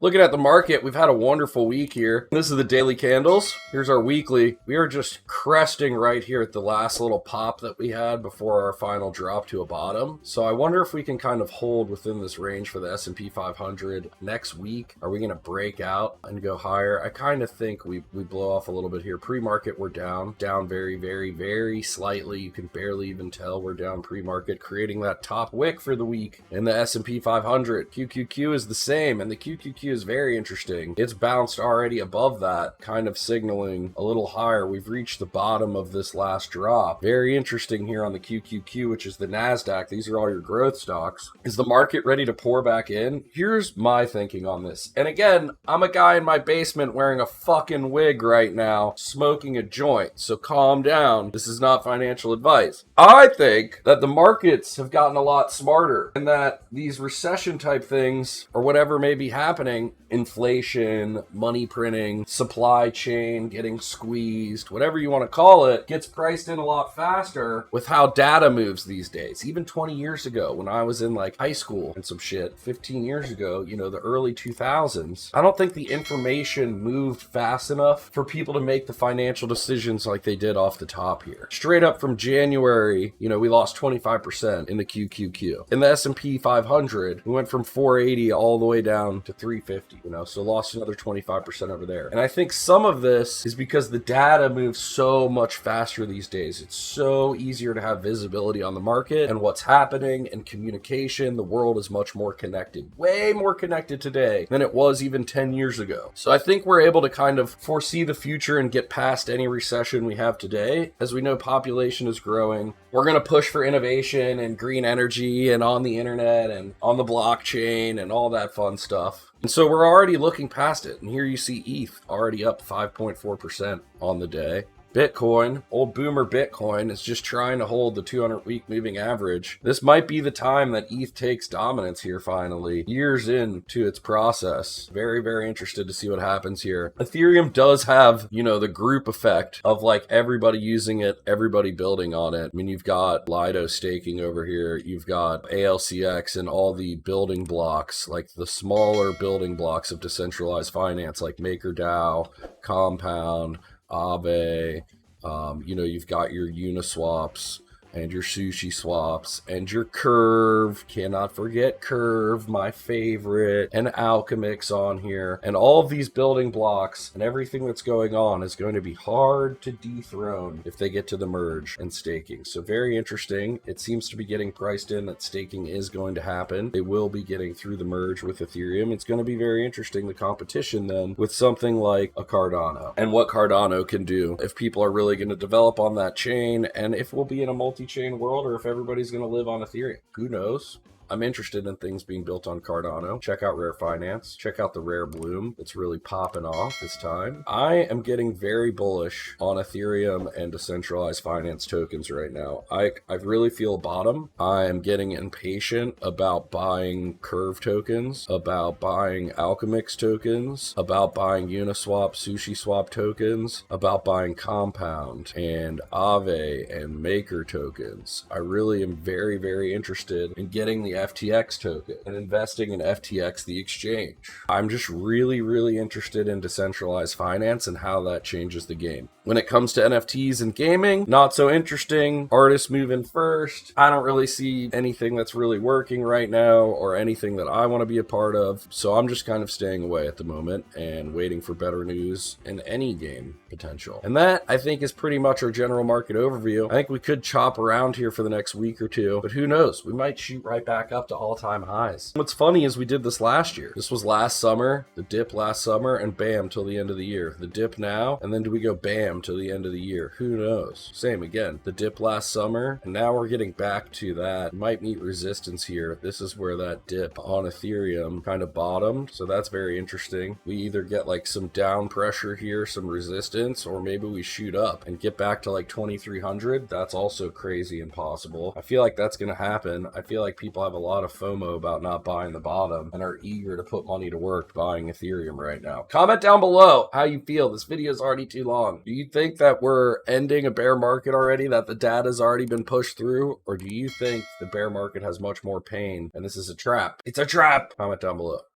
Looking at the market, we've had a wonderful week here. This is the daily candles. Here's our weekly. We are just cresting right here at the last little pop that we had before our final drop to a bottom. So I wonder if we can kind of hold within this range for the S&P 500 next week. Are we going to break out and go higher? I kind of think we blow off a little bit here. Pre-market, we're down very, very, very slightly. You can barely even tell we're down pre-market, creating that top wick for the week in the S&P 500. QQQ is the same, and the QQQ is very interesting. It's bounced already above that, kind of signaling a little higher. We've reached the bottom of this last drop. Very interesting here on the QQQ, which is the NASDAQ. These are all your growth stocks. Is the market ready to pour back in? Here's my thinking on this. And again, I'm a guy in my basement wearing a fucking wig right now, smoking a joint. So calm down. This is not financial advice. I think that the markets have gotten a lot smarter and that these recession type things or whatever may be happening, inflation, money printing, supply chain getting squeezed, whatever you want to call it, gets priced in a lot faster with how data moves these days. Even 20 years ago when I was in like high school and some shit, 15 years ago, you know, the early 2000s, I don't think the information moved fast enough for people to make the financial decisions like they did off the top here. Straight up from January, you know, we lost 25% in the QQQ. In the S&P 500, we went from 480 all the way down to 350, you know, so lost another 25% over there. And I think some of this is because the data moves so much faster these days. It's so easier to have visibility on the market and what's happening and communication. The world is much more connected, way more connected today than it was even 10 years ago. So I think we're able to kind of foresee the future and get past any recession we have today. As we know, population is growing. We're going to push for innovation and green energy and on the internet and on the blockchain and all that fun stuff. And so we're already looking past it. And here you see ETH already up 5.4% on the day. Bitcoin, old boomer Bitcoin, is just trying to hold the 200-week moving average. This might be the time that ETH takes dominance here finally, years into its process. Very, very interested to see what happens here. Ethereum does have, you know, the group effect of like everybody using it, everybody building on it. I mean, you've got Lido staking over here. You've got ALCX and all the building blocks, like the smaller building blocks of decentralized finance, like MakerDAO, Compound, Aave, you know, you've got your Uniswaps and your Sushi swaps and your Curve. Cannot forget Curve, my favorite, and Alchemix on here. And all of these building blocks and everything that's going on is going to be hard to dethrone if they get to the merge and staking. So very interesting. It seems to be getting priced in that staking is going to happen. They will be getting through the merge with Ethereum. It's going to be very interesting, the competition then with something like a Cardano and what Cardano can do if people are really going to develop on that chain and if we'll be in a multi-chain world or if everybody's going to live on Ethereum. Who knows? I'm interested in things being built on Cardano. Check out Rare Finance. Check out the Rare Bloom. It's really popping off this time. I am getting very bullish on Ethereum and decentralized finance tokens right now. I really feel bottom. I am getting impatient about buying Curve tokens, about buying Alchemix tokens, about buying Uniswap, Sushi Swap tokens, about buying Compound and Aave and Maker tokens. I really am very, very interested in getting the FTX token and investing in FTX, the exchange. I'm just really, really interested in decentralized finance and how that changes the game. When it comes to NFTs and gaming, not so interesting. Artists move in first. I don't really see anything that's really working right now or anything that I want to be a part of. So I'm just kind of staying away at the moment and waiting for better news in any game potential. And that, I think, is pretty much our general market overview. I think we could chop around here for the next week or two, but who knows? We might shoot right back up to all-time highs. What's funny is we did this last year. This was last summer, the dip last summer, and bam, till the end of the year. The dip now, and then do we go bam till the end of the year? Who knows? Same again. The dip last summer, and now we're getting back to that. Might meet resistance here. This is where that dip on Ethereum kind of bottomed, so that's very interesting. We either get like some down pressure here, some resistance, or maybe we shoot up and get back to like 2,300. That's also crazy and possible. I feel like that's going to happen. I feel like people have a lot of FOMO about not buying the bottom and are eager to put money to work buying Ethereum right now. Comment down below how you feel. This video is already too long. Do you think that we're ending a bear market already, that the data's already been pushed through? Or do you think the bear market has much more pain and this is a trap? It's a trap! Comment down below.